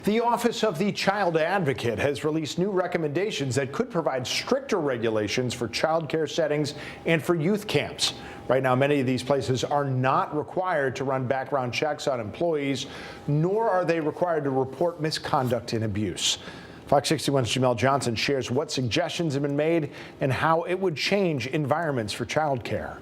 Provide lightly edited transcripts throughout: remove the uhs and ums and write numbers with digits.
The Office of the Child Advocate has released new recommendations that could provide stricter regulations for child care settings and for youth camps. Right now, many of these places are not required to run background checks on employees, nor are they required to report misconduct and abuse. Fox 61's Jamel Johnson shares what suggestions have been made and how it would change environments for child care.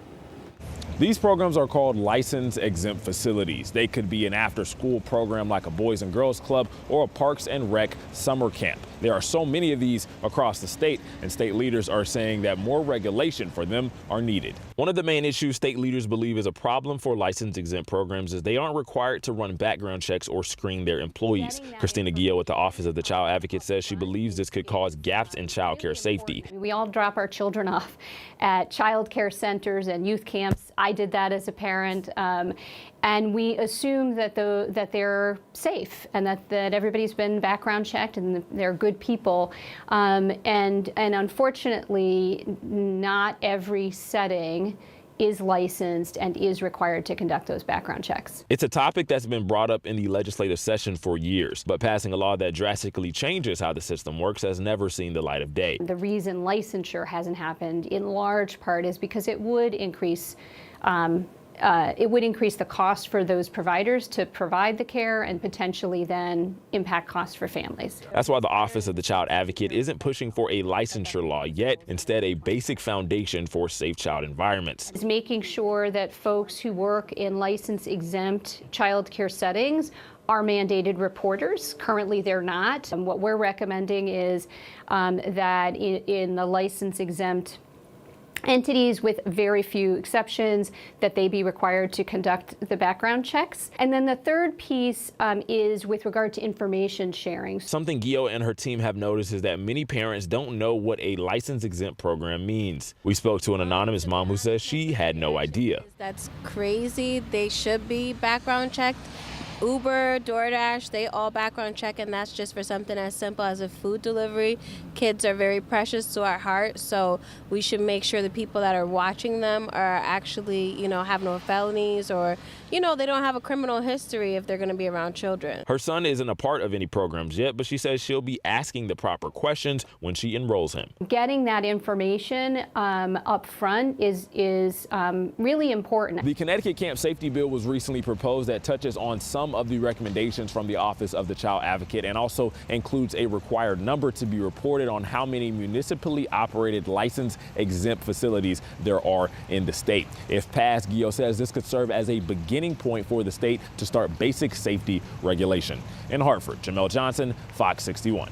These programs are called license exempt facilities. They could be an after-school program like a Boys and Girls Club or a Parks and Rec summer camp. There are so many of these across the state, and state leaders are saying that more regulation for them are needed. One of the main issues state leaders believe is a problem for license exempt programs is they aren't required to run background checks or screen their employees. Christina Guillo at the Office of the Child Advocate says she believes this could cause gaps in child care safety. We all drop our children off at child care centers and youth camps. I did that as a parent, and we assume that they're safe and that everybody's been background checked and they're good people. And unfortunately, not every setting is licensed and is required to conduct those background checks. It's a topic that's been brought up in the legislative session for years, but passing a law that drastically changes how the system works has never seen the light of day. The reason licensure hasn't happened in large part is because it would increase the cost for those providers to provide the care and potentially then impact costs for families. That's why the Office of the Child Advocate isn't pushing for a licensure law yet, instead a basic foundation for safe child environments. It's making sure that folks who work in license-exempt child care settings are mandated reporters. Currently, they're not. And what we're recommending is that in the license-exempt entities, with very few exceptions, that they be required to conduct the background checks. And then the third piece is with regard to information sharing. Something Guillo and her team have noticed is that many parents don't know what a license exempt program means. We spoke to an anonymous mom who says she had no idea. That's crazy. They should be background checked. Uber, DoorDash, they all background check, and that's just for something as simple as a food delivery. Kids are very precious to our heart, so we should make sure the people that are watching them are actually, have no felonies or, they don't have a criminal history if they're going to be around children. Her son isn't a part of any programs yet, but she says she'll be asking the proper questions when she enrolls him. Getting that information up front is really important. The Connecticut Camp Safety Bill was recently proposed that touches on some of the recommendations from the Office of the Child Advocate and also includes a required number to be reported on how many municipally operated license-exempt facilities there are in the state. If passed, Guillo says this could serve as a beginning point for the state to start basic safety regulation. In Hartford, Jamel Johnson, Fox 61.